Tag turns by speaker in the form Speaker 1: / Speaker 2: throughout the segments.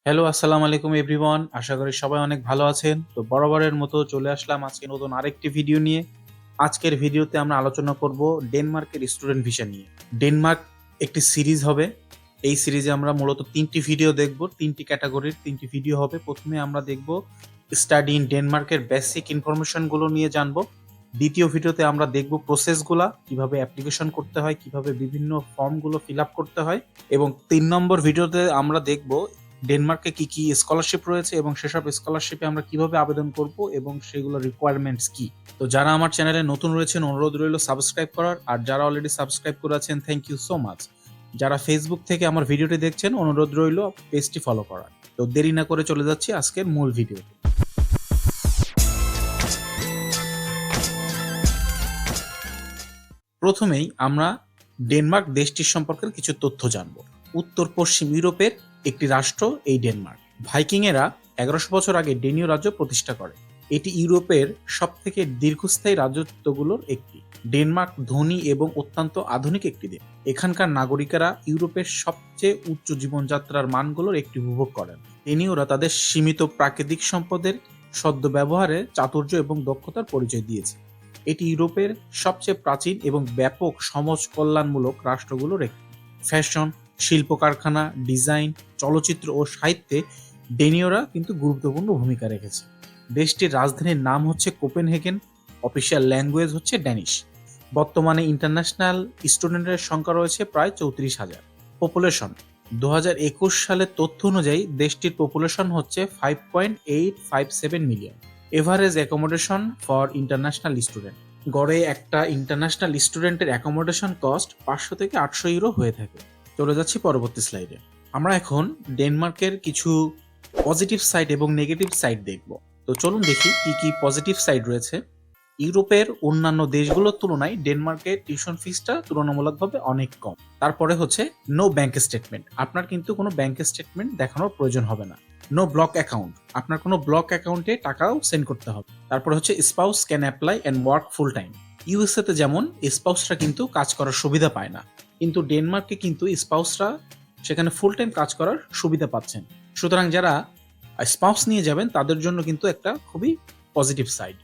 Speaker 1: Hello, আসসালামু আলাইকুম everyone. আশা করি সবাই অনেক ভালো আছেন। তো বরাবরের মতো চলে আসলাম আজকে নতুন আরেকটি ভিডিও নিয়ে। আজকের ভিডিওতে আমরা আলোচনা করব ডেনমার্কের স্টুডেন্ট ভিসা নিয়ে। ডেনমার্ক একটি সিরিজ হবে। এই সিরিজে আমরা মূলত ৩টি ভিডিও দেখব। ৩টি ক্যাটাগরির ৩টি ভিডিও হবে। প্রথমে আমরা দেখব স্টাডি ইন ডেনমার্কের বেসিক ইনফরমেশন গুলো নিয়ে জানবো। দ্বিতীয় ভিডিওতে আমরা দেখব প্রসেসগুলা, কিভাবে অ্যাপ্লিকেশন করতে হয়, কিভাবে বিভিন্ন ফর্মগুলো ফিল আপ করতে হয়। এবং ৩ নম্বর ভিডিওতে আমরা দেখব ডেনমার্কে কি কি স্কলারশিপ রয়েছে এবং সেসব স্কলারশিপে আমরা কিভাবে আবেদন করব এবং সেগুলো রিকোয়ারমেন্টস কি। তো যারা আমার চ্যানেলে নতুন রয়েছেন অনুরোধ রইল সাবস্ক্রাইব করার, আর যারা অলরেডি সাবস্ক্রাইব করে আছেন থ্যাংক ইউ সো মাচ। যারা ফেসবুক থেকে আমার ভিডিওটি দেখছেন অনুরোধ রইল পেজটি ফলো করার। তো দেরি না করে চলে যাচ্ছি আজকের মূল ভিডিওতে। প্রথমেই আমরা ডেনমার্ক দেশটির সম্পর্কে কিছু তথ্য জানব। উত্তর পশ্চিম ইউরোপের একটি রাষ্ট্র এই ডেনমার্ক। ভাইকিংয়েরা ১১০০ বছর আগে ডেনীয় রাজ্য প্রতিষ্ঠা করে। এটি ইউরোপের সবথেকে দীর্ঘস্থায়ী রাজত্বগুলোর একটি। ডেনমার্ক ধনী এবং অত্যন্ত আধুনিক একটি দেশ। এখানকার নাগরিকেরা ইউরোপের সবচেয়ে উচ্চ জীবনযাত্রার মানগুলোর একটি উপভোগ করেন। ডেনীয়রা তাদের সীমিত প্রাকৃতিক সম্পদের সদ্ব্যবহারে চাতুর্য এবং দক্ষতার পরিচয় দিয়েছে। এটি ইউরোপের সবচেয়ে প্রাচীন এবং ব্যাপক সমাজ কল্যাণমূলক রাষ্ট্রগুলোর একটি। ফ্যাশন, শিল্প কারখানা, ডিজাইন, চলচ্চিত্র ও সাহিত্যে ডেনীয়রা কিন্তু গুরুত্বপূর্ণ ভূমিকা রেখেছে। দেশটির রাজধানীর নাম হচ্ছে কোপেনহেগেন। অফিসিয়াল ল্যাঙ্গুয়েজ হচ্ছে ড্যানিশ। বর্তমানে ইন্টারন্যাশনাল স্টুডেন্টের সংখ্যা রয়েছে প্রায় ৩৪,০০০। পপুলেশন ২০২১ সালের তথ্য অনুযায়ী দেশটির পপুলেশন হচ্ছে 5.857 million. Average accommodation for international student, গড়ে একটা ইন্টারন্যাশনাল স্টুডেন্টের অ্যাকোমোডেশন কস্ট ৫০০ থেকে ৮০০ ইউরো হয়ে থাকে। চলে যাচ্ছি পরবর্তী স্লাইডে। আমরা এখন ডেনমার্কের কিছু পজিটিভ সাইড এবং নেগেটিভ সাইড দেখব। তো চলুন দেখি কি কি পজিটিভ সাইড রয়েছে। ইউরোপের অন্যান্য দেশগুলোর তুলনায় ডেনমার্কের টিউশন ফিসটা তুলনামূলকভাবে অনেক কম। তারপরে হচ্ছে নো ব্যাংক স্টেটমেন্ট, আপনার কিন্তু কোনো ব্যাংক স্টেটমেন্ট দেখানোর প্রয়োজন হবে না। নো ব্লক অ্যাকাউন্ট, আপনার কোনো ব্লক অ্যাকাউন্টে টাকাও সেন্ড করতে হবে। তারপরে হচ্ছে spouse can apply and work full time. USA তে যেমন স্পাউসরা কিন্তু কাজ করার সুবিধা পায় না, কিন্তু ডেনমার্কে কিন্তু স্পাউসরা সেখানে ফুল টাইম কাজ করার সুবিধা পাচ্ছেন। সুতরাং যারা স্পাউস নিয়ে যাবেন তাদের জন্য কিন্তু একটা খুবই পজিটিভ সাইড।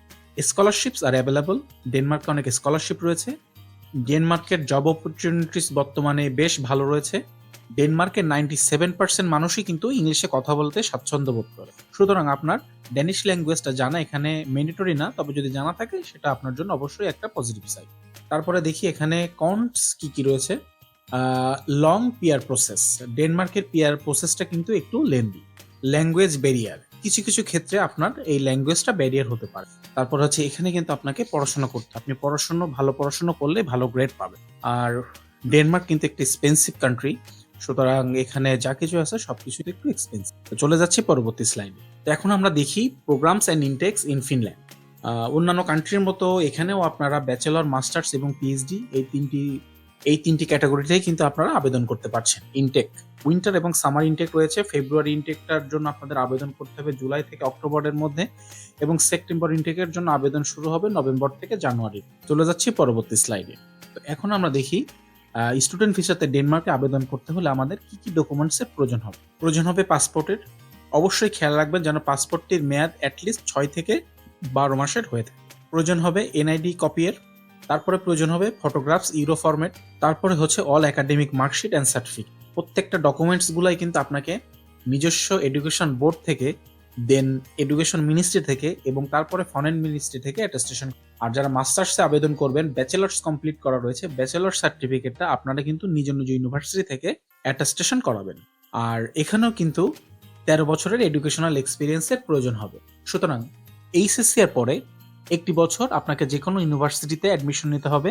Speaker 1: স্কলারশিপস আর অ্যাভেলেবল, ডেনমার্কে অনেক স্কলারশিপ রয়েছে। ডেনমার্কের জব অপরচুনিটিস বর্তমানে বেশ ভালো রয়েছে। ডেনমার্কের 97% মানুষই কিন্তু ইংলিশে কথা বলতে স্বাচ্ছন্দ্য বোধ করে। সুতরাং আপনার ড্যানিশ ল্যাঙ্গুয়েজটা জানা এখানে ম্যান্ডেটরি না, তবে যদি জানা থাকে সেটা আপনার জন্য অবশ্যই একটা পজিটিভ সাইড। তারপরে দেখি এখানে কনস কি কি রয়েছে। লং পিয়ার প্রসেস, ডেনমার্কের পিয়ার প্রসেসটা কিন্তু একটু লেন্দি। ল্যাঙ্গুয়েজ ব্যারিয়ার, কিছু কিছু ক্ষেত্রে আপনার এই ল্যাঙ্গুয়েজটা ব্যারিয়ার হতে পারে। তারপর হচ্ছে এখানে কিন্তু আপনাকে পড়াশোনা করতে, আপনি ভালো পড়াশোনা করলে ভালো গ্রেড পাবেন। আর ডেনমার্ক কিন্তু একটি এক্সপেন্সিভ কান্ট্রি, সুতরাং এখানে যা কিছু আছে সবকিছু একটু এক্সপেন্সিভ। চলে যাচ্ছি পরবর্তী স্লাইডে। তো এখন আমরা দেখি programs and Intex in Finland. অন্যান্য কান্ট্রির মতো এখানেও আপনারা ব্যাচেলর, মাস্টার্স এবং পিএইচডি এই তিনটি ক্যাটাগরিতেই কিন্তু আপনারা আবেদন করতে পারছেন। ইনটেক, উইন্টার এবং সামার ইনটেক রয়েছে। ফেব্রুয়ারি ইনটেকটার জন্য আপনাদের আবেদন করতে হবে জুলাই থেকে অক্টোবরের মধ্যে, এবং সেপ্টেম্বর ইনটেকের জন্য আবেদন শুরু হবে নভেম্বর থেকে জানুয়ারি। চলে যাচ্ছি পরবর্তী স্লাইডে। তো এখন আমরা দেখি স্টুডেন্ট ভিসাতে ডেনমার্কে আবেদন করতে হলে আমাদের কি কি ডকুমেন্টসের প্রয়োজন হবে পাসপোর্টের। অবশ্যই খেয়াল রাখবেন যেন পাসপোর্টটির মেয়াদ অ্যাটলিস্ট ৬ থেকে ১২ মাসের হয়ে থাকে। প্রয়োজন হবে এনআইডি কপির। তারপরে প্রয়োজন হবে ফটোগ্রাফস ইউরো ফরম্যাট। তারপরে হচ্ছে all academic marksheet and certificate. প্রত্যেকটা ডকুমেন্টস গুলাই কিন্তু আপনাকে নিজস্ব এডুকেশন বোর্ড থেকে, দেন এডুকেশন মিনিস্ট্রি থেকে, এবং তারপরে ফরেন মিনিস্ট্রি থেকে অ্যাটেস্টেশন। আর যারা মাস্টার্সে আবেদন করবেন, ব্যাচেলার্স কমপ্লিট করা রয়েছে, ব্যাচেলার সার্টিফিকেটটা আপনারা কিন্তু নিজ নিজ ইউনিভার্সিটি থেকে অ্যাটেস্টেশন করাবেন। আর এখানেও কিন্তু ১৩ বছরের এডুকেশনাল এক্সপিরিয়েন্সের প্রয়োজন হবে। সুতরাং এইচএসসি এর পরে একটি বছর আপনাকে যে কোনো ইউনিভার্সিটিতে অ্যাডমিশন নিতে হবে,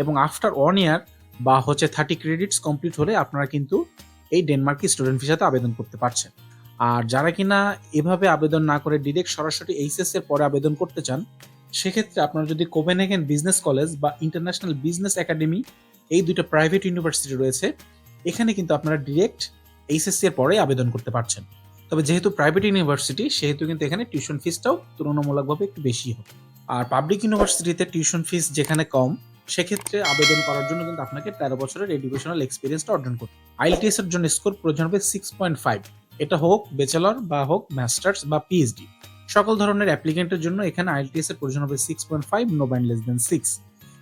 Speaker 1: এবং আফটার 1 ইয়ার বা হচ্ছে 30 ক্রেডিটস কমপ্লিট হলে আপনারা কিন্তু এই ডেনমার্কি স্টুডেন্ট ভিসাতে আবেদন করতে পারছেন। আর যারা কিনা এভাবে আবেদন না করে ডিরেক্ট সরাসরি এইচএস এর পরে আবেদন করতে চান, সেক্ষেত্রে আপনারা যদি কোপেনহেগেন বিজনেস কলেজ বা ইন্টারন্যাশনাল বিজনেস একাডেমি, এই দুটো প্রাইভেট ইউনিভার্সিটি রয়েছে, এখানে কিন্তু আপনারা ডিরেক্ট এইচএসসি এর পরে আবেদন করতে পারছেন। তবে যেহেতু প্রাইভেট ইউনিভার্সিটি, সেহেতু কিন্তু এখানে টিউশন ফিসটাও তুলনামূলকভাবে একটু বেশি হবে। আর পাবলিক ইউনিভার্সিটিতে টিউশন ফিস যেখানে কম, সেক্ষেত্রে আবেদন করার জন্য কিন্তু আপনাকে ১৩ বছরের এডুকেশনাল এক্সপিরিয়েন্সটা অর্জন করতে। আইএলটিএস এর জন্য স্কোর প্রয়োজন হবে 6.5। এটা হোক ব্যাচেলর বা হোক মাস্টার্স বা পিএইচডি, সকল ধরনের অ্যাপ্লিকেন্টের জন্য এখানে আইএলটিএস এর প্রয়োজন হবে 6.5, নো ব্যান্ড লেস দেন 6।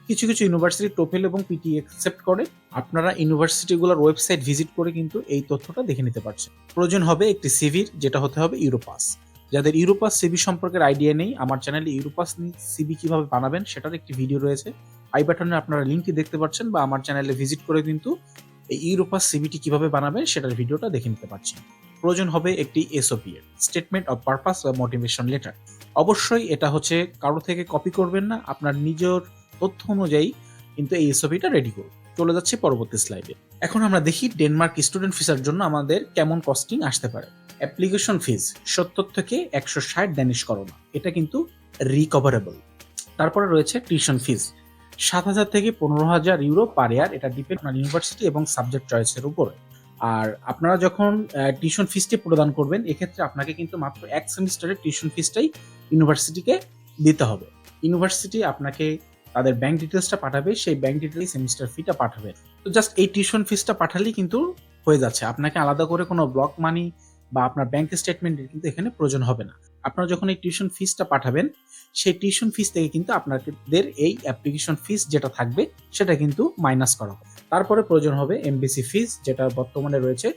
Speaker 1: কিছু কিছু ইউনিভার্সিটি টোফেল এবং পিটি অ্যাকসেপ্ট করে। আপনারা ইউনিভার্সিটিগুলোর ওয়েবসাইট ভিজিট করে কিন্তু এই তথ্যটা দেখে নিতে পারছেন। প্রয়োজন হবে একটি সিভির, যেটা হতে হবে ইউরোপাস। যাদের ইউরোপাস সিভি সম্পর্কের আইডিয়া নেই, আমার চ্যানেলে ইউরোপাস সিভি কিভাবে বানাবেন সেটার একটি ভিডিও রয়েছে, আই বাটনে আপনারা লিঙ্কটি দেখতে পাচ্ছেন, বা আমার চ্যানেলে ভিজিট করে কিন্তু এই ইউরোপাস সিভিটি কিভাবে বানাবেন সেটার ভিডিওটা দেখে নিতে পারছেন। প্রয়োজন হবে একটি এসওপি এর, স্টেটমেন্ট অফ পারপাস বা মোটিভেশন লেটার। অবশ্যই এটা হচ্ছে কারো থেকে কপি করবেন না, আপনার নিজের তথ্য অনুযায়ী কিন্তু এই এসওপিটা রেডি করুন। চলে যাচ্ছে পরবর্তী স্লাইডে। এখন আমরা দেখি ডেনমার্ক স্টুডেন্ট ভিসার জন্য আমাদের কেমন কস্টিং আসতে পারে। অ্যাপ্লিকেশন ফিজ 70 থেকে 160 ড্যানিশ করোনা, এটা কিন্তু রিকভারেবল। তারপরে রয়েছে টিউশন ফিজ 7,000 থেকে 15,000 ইউরো পার ইয়ার, এটা ডিপেন্ড আপনার ইউনিভার্সিটি এবং সাবজেক্ট চয়েসের উপরে। আর আপনারা যখন টিউশন ফিসটি প্রদান করবেন, এক্ষেত্রে আপনাকে কিন্তু মাত্র এক সেমিস্টারের টিউশন ফিসটাই ইউনিভার্সিটিকে দিতে হবে। ইউনিভার্সিটি আপনাকে তাদের ব্যাংক ডিটেলসটা পাঠাবে, সেই ব্যাংক ডিটেলস সেমিস্টার ফিটা পাঠাবে। তো জাস্ট এই টিউশন ফিসটা পাঠালেই কিন্তু হয়ে যাচ্ছে, আপনাকে আলাদা করে কোনো ব্লক মানি বা আপনার ব্যাংক স্টেটমেন্টের কিন্তু এখানে প্রয়োজন হবে না। আপনারা যখন এই টিউশন ফিসটা পাঠাবেন, সেই টিউশন ফিস থেকে কিন্তু আপনাদের এই অ্যাপ্লিকেশন ফিস যেটা থাকবে সেটা কিন্তু মাইনাস করা হবে। তারপরে প্রয়োজন হবে এমবিসি ফিস, যেটা বর্তমানে রয়েছে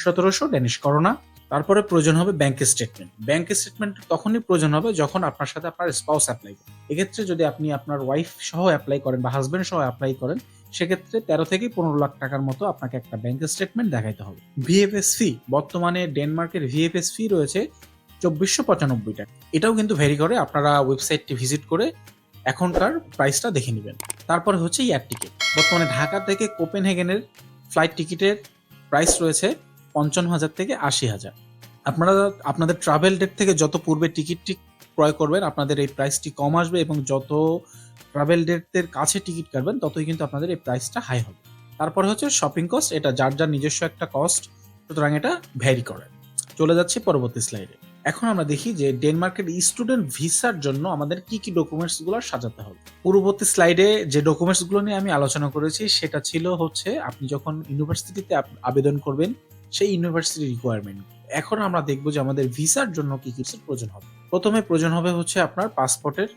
Speaker 1: 1700 ড্যানিশ করোনা। তারপরে প্রয়োজন হবে ব্যাংক স্টেটমেন্ট। ব্যাংক স্টেটমেন্ট তখনই প্রয়োজন হবে যখন আপনার সাথে আপনার স্পাউস অ্যাপ্লাই করে। এক্ষেত্রে যদি আপনি আপনার ওয়াইফ সহ অ্যাপ্লাই করেন বা হাজবেন্ড সহ অ্যাপ্লাই করেন, সেক্ষেত্রে 13 থেকে 15 লাখ টাকার মতো আপনাকে একটা ব্যাংক স্টেটমেন্ট দেখাইতে হবে। ভিএফএস ফি, বর্তমানে ডেনমার্কের ভিএফএস ফি রয়েছে 2495 টাকা। এটাও কিন্তু ভ্যারি করে, আপনারা ওয়েবসাইটটি ভিজিট করে এখনকার প্রাইসটা দেখে নেবেন। তারপরে হচ্ছে এয়ার টিকিট। বর্তমানে ঢাকা থেকে কোপেনহেগেনের ফ্লাইট টিকিটের প্রাইস রয়েছে 55,000 থেকে 80,000। আপনারা আপনাদের ট্রাভেল ডেট থেকে যত পূর্বে টিকিটটি ক্রয় করবেন, আপনাদের এই প্রাইসটি কম আসবে, এবং যত ট্রাভেল ডেটের কাছে টিকিট কাটবেন ততই কিন্তু আপনাদের এই প্রাইসটা হাই হবে। তারপরে হচ্ছে শপিং কস্ট, এটা যার যার নিজস্ব একটা কস্ট, সুতরাং এটা ভ্যারি করে। চলে যাচ্ছে পরবর্তী স্লাইডে। এখন আমরা দেখি যে ডেনমার্কের স্টুডেন্ট ভিসার জন্য আমাদের কি কি ডকুমেন্টস গুলো সাজাতে হবে। পূর্ববর্তী স্লাইডে যে ডকুমেন্টস গুলো নিয়ে আমি আলোচনা করেছি সেটা ছিল হচ্ছে আপনি যখন ইউনিভার্সিটিতে আবেদন করবেন সেই ইউনিভার্সিটি রিকোয়ারমেন্ট। এখন আমরা দেখবো যে আমাদের ভিসার জন্য কি কি প্রয়োজন হবে। প্রথমে প্রয়োজন হবে হচ্ছে আপনার পাসপোর্টের,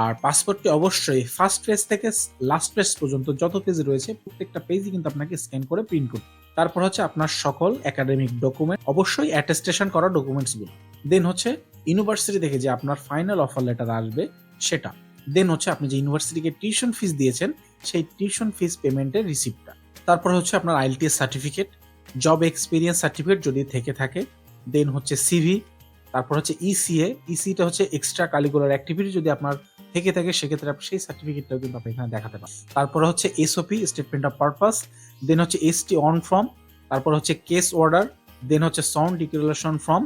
Speaker 1: আর পাসপোর্টটি অবশ্যই ফার্স্ট পেজ থেকে লাস্ট পেজ পর্যন্ত যত পেজ রয়েছে প্রত্যেকটা পেজই কিন্তু আপনাকে স্ক্যান করে প্রিন্ট করতে। তারপর হচ্ছে আপনার সকল একাডেমিক ডকুমেন্ট, অবশ্যই অ্যাটেস্টেশন করা ডকুমেন্টস গুলো। দেন হচ্ছে ইউনিভার্সিটি থেকে যে আপনার ফাইনাল অফার লেটার আসবে সেটা। দেন হচ্ছে আপনি যে ইউনিভার্সিটিকে টিউশন ফিস দিয়েছেন সেই টিউশন ফিস পেমেন্টের রিসিপ্টটা। তারপর হচ্ছে আপনার IELTS certificate, job experience certificate যদি থেকে থাকে। দেন হচ্ছে সিভি। তারপর হচ্ছে ইসিএ, ইসিটা হচ্ছে এক্সট্রা কারিকুলার অ্যাক্টিভিটি যদি আপনার থেকে থাকে সেক্ষেত্রে আপনি সেই সার্টিফিকেটটাও কিন্তু আপনি এখানে দেখাতে পারেন। তারপর হচ্ছে এসওপি, স্টেটমেন্ট অফ পারপাস। দেন হচ্ছে এসটি অন ফর্ম। তারপর হচ্ছে কেস অর্ডার। দেন হচ্ছে sound declaration form,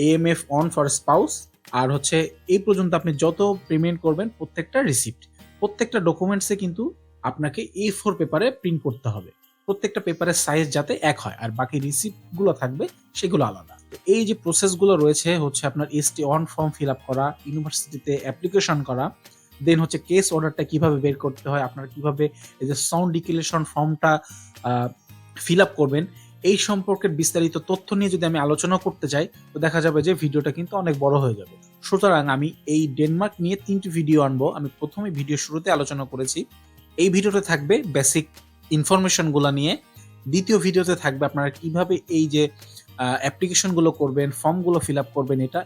Speaker 1: AMF on for spouse. আর হচ্ছে এই পর্যন্ত আপনি যত পেমেন্ট করবেন প্রত্যেকটা রিসিপ্ট, প্রত্যেকটা ডকুমেন্টসে কিন্তু আপনাকে A4 পেপারে প্রিন্ট করতে হবে। প্রত্যেকটা পেপারের সাইজ যাতে এক হয়, আর বাকি রিসিপ্ট গুলো থাকবে সেগুলো আলাদা। এই যে প্রসেসগুলো রয়েছে হচ্ছে আপনার ST on form fill up করা, ইউনিভার্সিটিতে অ্যাপ্লিকেশন করা, দেন হচ্ছে কেস অর্ডারটা কিভাবে বের করতে হয়, আপনারা কিভাবে এই যে সাউন্ড ডিক্লারেশন ফর্মটা ফিল আপ করবেন, এই সম্পর্কের বিস্তারিত তথ্য নিয়ে যদি আমি আলোচনা করতে চাই তো দেখা যাবে যে ভিডিওটা কিন্তু অনেক বড় হয়ে যাবে। সুতরাং আমি এই ডেনমার্ক নিয়ে 3টি ভিডিও আনবো। আমি প্রথমে ভিডিও শুরুতে আলোচনা করেছি, এই ভিডিওতে থাকবে বেসিক ইনফরমেশন গুলা নিয়ে। দ্বিতীয় ভিডিওতে থাকবে আপনারা কিভাবে এই যে অ্যাপ্লিকেশন গুলো করবেন, ফর্ম গুলো ফিল আপ করবেন এটা,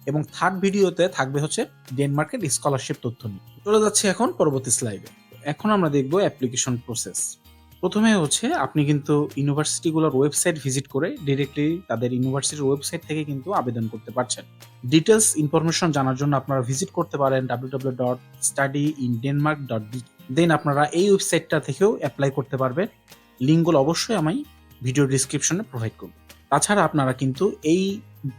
Speaker 1: এবং থার্ড ভিডিওতে থাকবে হচ্ছে ডেনমার্কের স্কলারশিপ তথ্য নিয়ে। চলে যাচ্ছে এখন পরবর্তী স্লাইডে। এখন আমরা দেখবো অ্যাপ্লিকেশন প্রসেস। প্রথমে হচ্ছে আপনি কিন্তু ইউনিভার্সিটিগুলোর ওয়েবসাইট ভিজিট করে ডিরেক্টলি তাদের ইউনিভার্সিটির ওয়েবসাইট থেকে কিন্তু আবেদন করতে পারছেন। ডিটেলস ইনফরমেশন জানার জন্য আপনারা ভিজিট করতে পারেন www.studyindenmark.de। দেন আপনারা এই ওয়েবসাইটটা থেকেও অ্যাপ্লাই করতে পারবেন। লিঙ্কগুলো অবশ্যই আমি ভিডিও ডিসক্রিপশনে প্রোভাইড করব। তাছাড়া আপনারা কিন্তু এই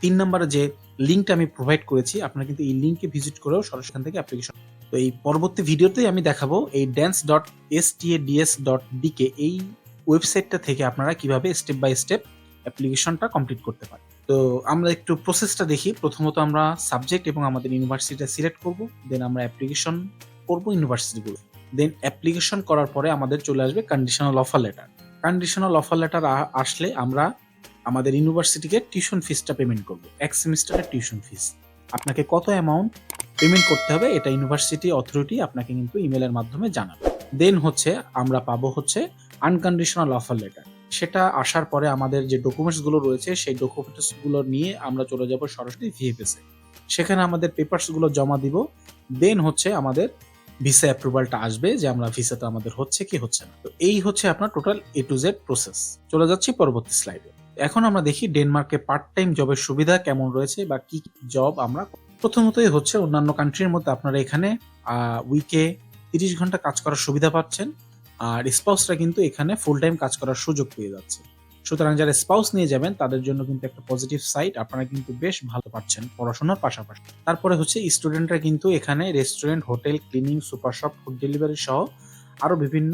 Speaker 1: 3 নম্বরে যে লিঙ্কটা আমি প্রোভাইড করেছি, আপনারা কিন্তু এই লিঙ্কে ভিজিট করেও সরাসরি থেকে অ্যাপ্লিকেশন। তো এই পরবর্তী ভিডিওতেই আমি দেখাবো এই dance.stads.dk এই ওয়েবসাইটটা থেকে আপনারা কিভাবে স্টেপ বাই স্টেপ অ্যাপ্লিকেশনটা কমপ্লিট করতে পারেন। তো আমরা একটু প্রসেসটা দেখি। প্রথমত আমরা সাবজেক্ট এবং আমাদের ইউনিভার্সিটিটা সিলেক্ট করব, দেন আমরা অ্যাপ্লিকেশন করব ইউনিভার্সিটিগুলো। দেন অ্যাপ্লিকেশন করার পরে আমাদের চলে আসবে conditional offer letter. Conditional offer letter আসলে আমরা আমাদের ইউনিভার্সিটিকে টিউশন ফিসটা পেমেন্ট করবো, এক সেমিস্টারের টিউশন ফিস। আপনাকে কত অ্যামাউন্ট পেমেন্ট করতে হবে এটা ইউনিভার্সিটি অথরিটি আপনাকে কিন্তু ইমেলের মাধ্যমে জানাবে। দেন হচ্ছে আমরা পাবো হচ্ছে আনকন্ডিশনাল অফার লেটার। সেটা আসার পরে আমাদের যে ডকুমেন্টসগুলো রয়েছে সেই ডকুমেন্টসগুলো নিয়ে আমরা চলে যাব সরাসরি ভিএফএসে। সেখানে আমাদের পেপারসগুলো জমা দিব। দেন হচ্ছে আমাদের ভিসা অ্যাপ্রুভালটা আসবে যে আমরা ভিসাটা আমাদের হচ্ছে কি হচ্ছে না। তো এই হচ্ছে আপনার total A to Z process. চলে যাচ্ছি পরবর্তী স্লাইডে। এখন আমরা দেখি ডেনমার্কে পার্ট টাইম জবের সুবিধা কেমন রয়েছে বা কি জব আমরা। প্রথমতই হচ্ছে অন্যান্য কান্ট্রির মধ্যে আপনারা এখানে উইকে 30 ঘন্টা কাজ করার সুবিধা পাচ্ছেন, আর স্পাউসরা কিন্তু এখানে ফুল টাইম কাজ করার সুযোগ পেয়ে যাচ্ছে। সুতরাং যারা স্পাউস নিয়ে যাবেন তাদের জন্য কিন্তু একটা পজিটিভ সাইড, আপনারা কিন্তু বেশ ভালো পাচ্ছেন পড়াশোনার পাশাপাশি। তারপরে হচ্ছে স্টুডেন্টরা কিন্তু এখানে restaurant, hotel, cleaning, super shop, food delivery সহ আরো বিভিন্ন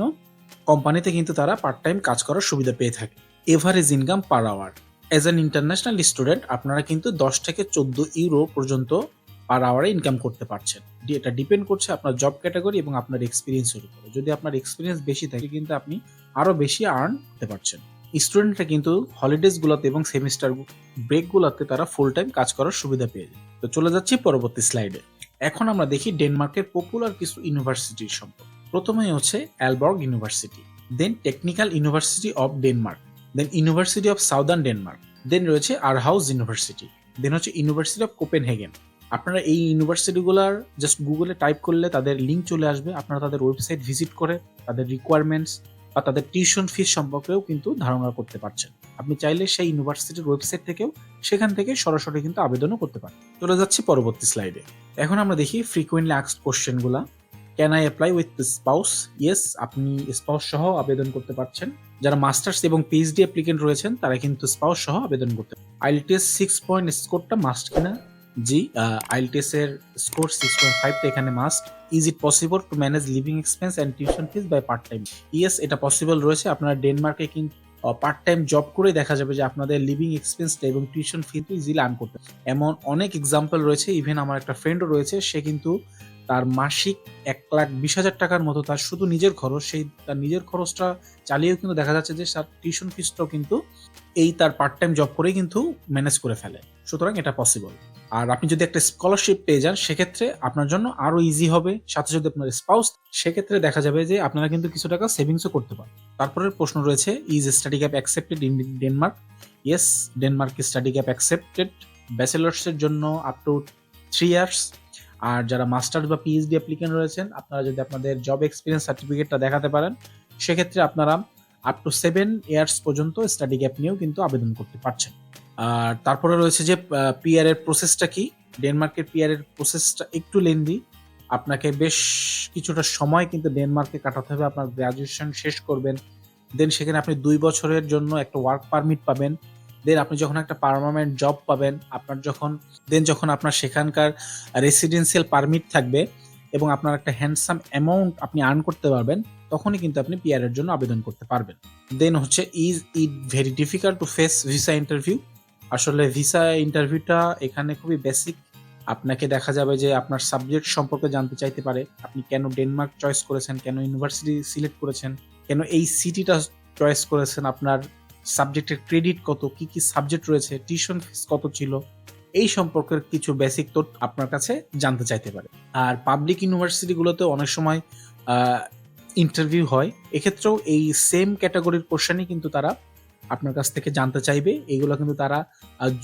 Speaker 1: কোম্পানিতে কিন্তু তারা পার্ট টাইম কাজ করার সুবিধা পেয়ে থাকে। Average income per hour as an international student আপনারা কিন্তু 10 থেকে 14 ইউরো পর্যন্ত পার আওয়ারে ইনকাম করতে পারছেন। এটা ডিপেন্ড করছে আপনার জব ক্যাটাগরি এবং আপনার এক্সপিরিয়েন্সের উপরে। যদি আপনার এক্সপিরিয়েন্স বেশি থাকে কিন্তু আপনি আরো বেশি আর্ন করতে পারছেন। স্টুডেন্টরা কিন্তু হলিডেজ গুলোতে এবং সেমিস্টার ব্রেক গুলোতে তারা ফুল টাইম কাজ করার সুবিধা পেয়ে যায়। তো চলে যাচ্ছি পরবর্তী স্লাইডে। এখন আমরা দেখি ডেনমার্কের পপুলার কিছু ইউনিভার্সিটির সম্পর্কে। প্রথমেই হচ্ছে Aalborg university, then technical university of Denmark, then university of southern Denmark, then রয়েছে আরহাউস ইউনিভার্সিটি, দেন হচ্ছে ইউনিভার্সিটি অফ কোপেনহেগেন। আপনারা এই ইউনিভার্সিটিগুলোর জাস্ট গুগলে টাইপ করলে তাদের লিঙ্ক চলে আসবে। আপনারা তাদের ওয়েবসাইট ভিজিট করে তাদের রিকোয়ারমেন্টস বা তাদের টিউশন ফিস সম্পর্কেও কিন্তু ধারণা করতে পারছেন। আপনি চাইলে সেই ইউনিভার্সিটির ওয়েবসাইট থেকেও সেখান থেকে সরাসরি কিন্তু আবেদনও করতে পারেন। চলে যাচ্ছি পরবর্তী স্লাইডে। এখন আমরা দেখি ফ্রিকুয়েন্টলি আস্কড কোশ্চেনগুলা। Can I apply with spouse? Yes, আপনি স্পাউস সহ আবেদন করতে পারছেন। যারা মাস্টার্স এবং পিএইচডি অ্যাপ্লিকেন্ট রয়েছেন তারা কিন্তু স্পাউস সহ আবেদন করতে পারেন। আইএলটিএস 6 পয়েন্ট স্কোরটা মাস্ট কিনা? জি, আইএলটিএস এর স্কোর 6.5টা এখানে must. Is it possible to manage living expense and tuition fees by part time? Yes, এটা পসিবল রয়েছে। আপনারা ডেনমার্কে কিন্তু পার্ট টাইম জব করে দেখা যাবে যে আপনাদের লিভিং এক্সপেন্সটা এবং টিউশন ফি ইজিলি আর্ন করতে। এমন অনেক এক্সাম্পল রয়েছে। ইভেন আমার একটা ফ্রেন্ডও রয়েছে, সে কিন্তু তার মাসিক 1,20,000 টাকার মতো তার শুধু নিজের খরচ, সেই তার নিজের খরচটা চালিয়েও কিন্তু দেখা যাচ্ছে যে তার টিউশন ফিসটাও কিন্তু এই তার পার্ট টাইম জব করেই কিন্তু ম্যানেজ করে ফেলে। সুতরাং এটা পসিবল। আর আপনি যদি একটা স্কলারশিপ পেয়ে যান সেক্ষেত্রে আপনার জন্য আরো ইজি হবে। সাথে যদি আপনার স্পাউস, সেক্ষেত্রে দেখা যাবে যে আপনারা কিন্তু কিছু টাকা সেভিংসও করতে পারেন। তারপরের প্রশ্ন রয়েছে, is study gap accepted in Denmark? Yes, Denmark study gap accepted ব্যাচেলার্সের জন্য আপ টু 3 ইয়ার্স। আর যারা মাস্টার্স বা পিএইচডি অ্যাপ্লিকেন্ট রয়েছেন আপনারা যদি আপনাদের জব এক্সপিরিয়েন্স সার্টিফিকেটটা দেখাতে পারেন সেক্ষেত্রে আপনারা আপ টু 7 ইয়ার্স পর্যন্ত স্টাডি গ্যাপ নিয়েও কিন্তু আবেদন করতে পারছেন। আর তারপরে রয়েছে যে পিআর এর প্রসেসটা কি। ডেনমার্কের পিআর এর প্রসেসটা একটু লেন্দি। আপনাকে বেশ কিছুটা সময় কিন্তু ডেনমার্কে কাটাতে হবে। আপনার গ্রাজুয়েশন শেষ করবেন, দেন সেখানে আপনি 2 বছরের জন্য একটা ওয়ার্ক পারমিট পাবেন। দেন আপনি যখন একটা পার্মানেন্ট জব পাবেন, যখন আপনার সেখানকার রেসিডেন্সিয়াল পারমিট থাকবে এবং আপনার একটা হ্যান্ডসাম অ্যামাউন্ট আপনি আর্ন করতে পারবেন, তখনই কিন্তু আপনি পিআর এর জন্য আবেদন করতে পারবেন। দেন হচ্ছে, is it very difficult to face visa interview? আসলে ভিসা ইন্টারভিউটা এখানে খুবই বেসিক। আপনাকে দেখা যাবে যে আপনার সাবজেক্ট সম্পর্কে জানতে চাইতে পারে, আপনি কেন ডেনমার্ক চয়েস করেছেন, কেন ইউনিভার্সিটি সিলেক্ট করেছেন, কেন এই সিটিটা চয়েস করেছেন, আপনার সাবজেক্টের ক্রেডিট কত, কি কি সাবজেক্ট রয়েছে, টিউশন ফিস কত ছিল, এই সম্পর্কের কিছু বেসিক তথ্য আপনার কাছে জানতে চাইতে পারে। আর পাবলিক ইউনিভার্সিটিগুলোতে অনেক সময় ইন্টারভিউ হয়, এক্ষেত্রেও এই সেম ক্যাটাগরির কোশ্চেনই কিন্তু তারা আপনার কাছ থেকে জানতে চাইবে। এইগুলো কিন্তু তারা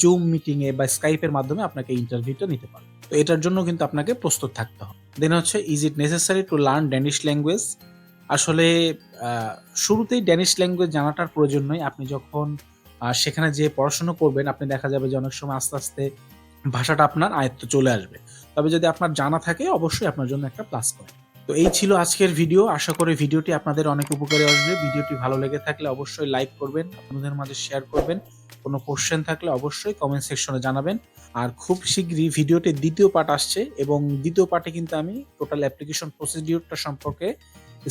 Speaker 1: জুম মিটিং এ বা স্কাইপের মাধ্যমে আপনাকে ইন্টারভিউটা নিতে পারে। তো এটার জন্য কিন্তু আপনাকে প্রস্তুত থাকতে হবে। দেন হচ্ছে, is it necessary to learn Danish language? আসলে শুরুতেই ড্যানিশ ল্যাঙ্গুয়েজ জানাটার প্রয়োজন নয়। আপনি যখন সেখানে যে পড়াশোনা করবেন আপনি দেখা যাবে যে অনেক সময় আস্তে আস্তে ভাষাটা আপনার আয়ত্ত চলে আসবে। তবে যদি আপনার জানা থাকে অবশ্যই আপনার জন্য একটা প্লাস পয়েন্ট। তো এই ছিল আজকের ভিডিও। আশা করি ভিডিওটি আপনাদের অনেক উপকারে আসবে। ভিডিওটি ভালো লেগে থাকলে অবশ্যই লাইক করবেন, আপনাদের মাঝে শেয়ার করবেন। কোনো কোশ্চেন থাকলে অবশ্যই কমেন্ট সেকশনে জানাবেন। আর খুব শীঘ্রই ভিডিওটির দ্বিতীয় পার্ট আসছে এবং দ্বিতীয় পার্টে কিন্তু আমি টোটাল অ্যাপ্লিকেশন প্রসিডিউরটা সম্পর্কে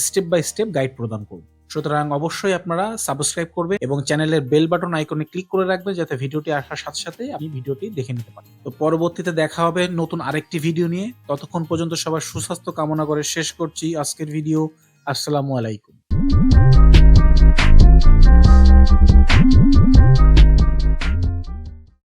Speaker 1: স্টেপ বাই স্টেপ গাইড প্রদান করব। সুতরাং অবশ্যই আপনারা সাবস্ক্রাইব করবেন এবং চ্যানেলের বেল বাটন আইকনে ক্লিক করে রাখবেন যাতে ভিডিওটি আসার সাথে সাথে আপনি ভিডিওটি দেখে নিতে পারেন। তো পরবর্তীতে দেখা হবে নতুন আরেকটি ভিডিও নিয়ে। ততক্ষণ পর্যন্ত সবার সুস্বাস্থ্য কামনা করে শেষ করছি আজকের ভিডিও। আসসালামু আলাইকুম।